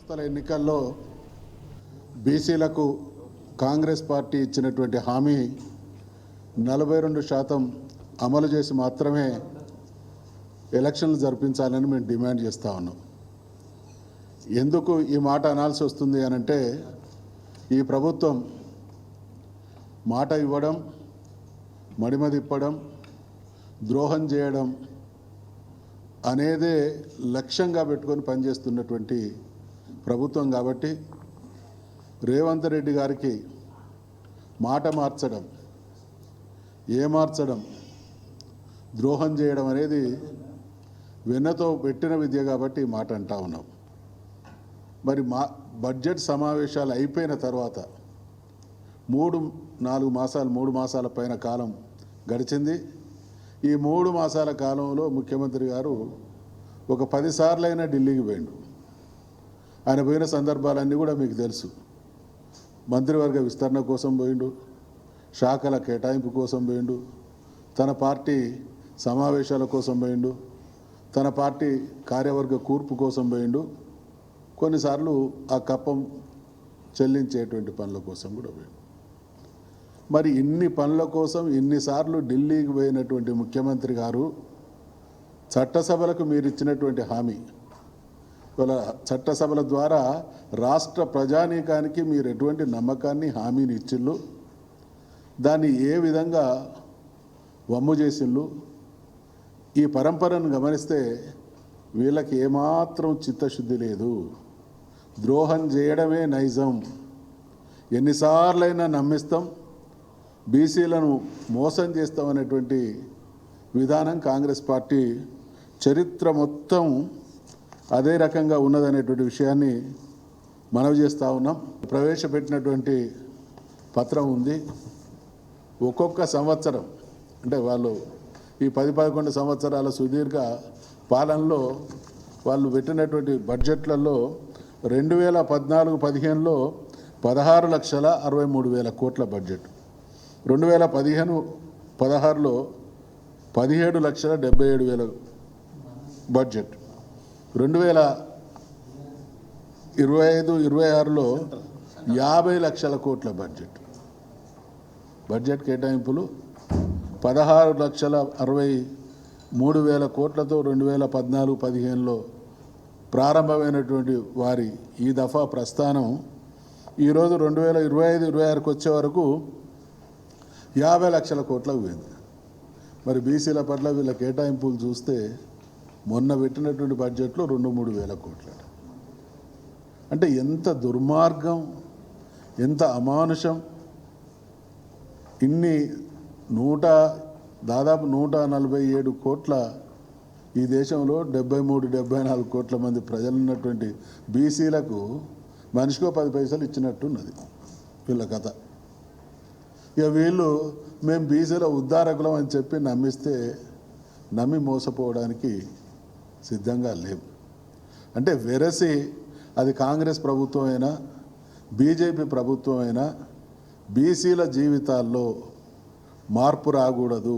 సంస్థల ఎన్నికల్లో బీసీలకు కాంగ్రెస్ పార్టీ ఇచ్చినటువంటి హామీ 42% అమలు చేసి మాత్రమే ఎలక్షన్లు జరిపించాలని మేము డిమాండ్ చేస్తూ ఉన్నాం. ఎందుకు ఈ మాట అనాల్సి వస్తుంది అనంటే, ఈ ప్రభుత్వం మాట ఇవ్వడం, మడిమ తిప్పడం, ద్రోహం చేయడం అనేదే లక్ష్యంగా పెట్టుకొని పనిచేస్తున్నటువంటి ప్రభుత్వం. కాబట్టి రేవంత్ రెడ్డి గారికి మాట మార్చడం, ఏమార్చడం, ద్రోహం చేయడం అనేది వెన్నతో పెట్టిన విద్య. కాబట్టి మాట అంటా ఉన్నాం. మరి బడ్జెట్ సమావేశాలు అయిపోయిన తర్వాత 3 మాసాల పైన కాలం గడిచింది. ఈ 3 మాసాల కాలంలో ముఖ్యమంత్రి గారు ఒక 10 సార్లైనా ఢిల్లీకి పోయిండు. ఆయన పోయిన సందర్భాలన్నీ కూడా మీకు తెలుసు. మంత్రివర్గ విస్తరణ కోసం పోయిండు, శాఖల కేటాయింపు కోసం పోయిండు, తన పార్టీ సమావేశాల కోసం పోయిండు, తన పార్టీ కార్యవర్గ కూర్పు కోసం పోయిండు, కొన్నిసార్లు ఆ కప్పం చెల్లించేటువంటి పనుల కోసం కూడా పోయిండు. మరి ఇన్ని పనుల కోసం ఇన్నిసార్లు ఢిల్లీకి పోయినటువంటి ముఖ్యమంత్రి గారు చట్టసభలకు మీరు ఇచ్చినటువంటి హామీ, ఇవాళ చట్టసభల ద్వారా రాష్ట్ర ప్రజానీకానికి మీరు ఎటువంటి నమ్మకాన్ని, హామీని ఇచ్చిళ్ళు, దాన్ని ఏ విధంగా వమ్ము చేసిళ్ళు. ఈ పరంపరను గమనిస్తే వీళ్ళకి ఏమాత్రం చిత్తశుద్ధి లేదు. ద్రోహం చేయడమే నైజం. ఎన్నిసార్లైనా నమ్మిస్తాం, బీసీలను మోసం చేస్తామనేటువంటి విధానం కాంగ్రెస్ పార్టీ చరిత్ర మొత్తం అదే రకంగా ఉన్నదనేటువంటి విషయాన్ని మనవి చేస్తూ ఉన్నాం. ప్రవేశపెట్టినటువంటి పత్రం ఉంది. ఒక్కొక్క సంవత్సరం అంటే వాళ్ళు ఈ 10-11 సంవత్సరాల సుదీర్ఘ పాలనలో వాళ్ళు పెట్టినటువంటి బడ్జెట్లలో 2014-15లో 16,63,000 కోట్ల బడ్జెట్, 2015-16లో 17,77,000 బడ్జెట్, 2025-26లో 50 లక్షల కోట్ల బడ్జెట్ కేటాయింపులు 16,63,000 కోట్లతో 2014-15లో ప్రారంభమైనటువంటి వారి ఈ దఫా ప్రస్థానం ఈరోజు 2025-26కు వచ్చే వరకు 50 లక్షల కోట్లకు పోయింది. మరి బీసీల పట్ల వీళ్ళ కేటాయింపులు చూస్తే మొన్న పెట్టినటువంటి బడ్జెట్లో 2-3 వేల కోట్లు. అంటే ఎంత దుర్మార్గం, ఎంత అమానుషం. ఇన్ని దాదాపు 147 కోట్ల ఈ దేశంలో 73-74 కోట్ల మంది ప్రజలున్నటువంటి బీసీలకు మనిషికో 10 పైసలు ఇచ్చినట్టున్నది వీళ్ళ కథ. ఇక వీళ్ళు మేము బీసీల ఉద్ధారకులం అని చెప్పి నమ్మి మోసపోవడానికి సిద్ధంగా లేవు. అంటే వెరసి అది కాంగ్రెస్ ప్రభుత్వం అయినా బీజేపీ ప్రభుత్వం అయినా బీసీల జీవితాల్లో మార్పు రాకూడదు,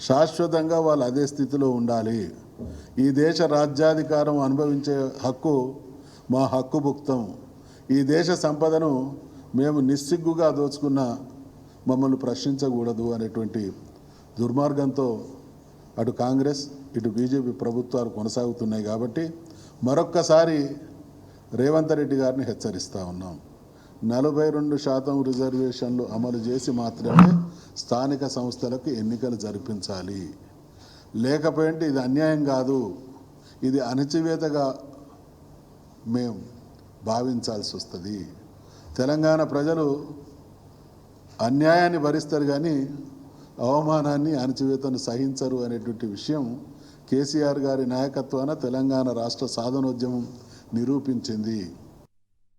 శాశ్వతంగా వాళ్ళు అదే స్థితిలో ఉండాలి. ఈ దేశ రాజ్యాధికారం అనుభవించే హక్కు మా హక్కుభుక్తం. ఈ దేశ సంపదను మేము నిస్సిగ్గుగా దోచుకున్న మమ్మల్ని ప్రశ్నించకూడదు అనేటువంటి దుర్మార్గంతో అటు కాంగ్రెస్ ఇటు బీజేపీ ప్రభుత్వాలు కొనసాగుతున్నాయి. కాబట్టి మరొక్కసారి రేవంత్ రెడ్డి గారిని హెచ్చరిస్తూ ఉన్నాం. 42% రిజర్వేషన్లు అమలు చేసి మాత్రమే స్థానిక సంస్థలకు ఎన్నికలు జరిపించాలి. లేకపోతే ఇది అన్యాయం కాదు, ఇది అణచివేతగా మేము భావించాల్సి వస్తుంది. తెలంగాణ ప్రజలు అన్యాయాన్ని భరిస్తారు కానీ అవమానాన్ని, అణచివేతను సహించరు అనేటువంటి విషయం కేసీఆర్ గారి నాయకత్వాన తెలంగాణ రాష్ట్ర సాధనోద్యమం నిరూపించింది.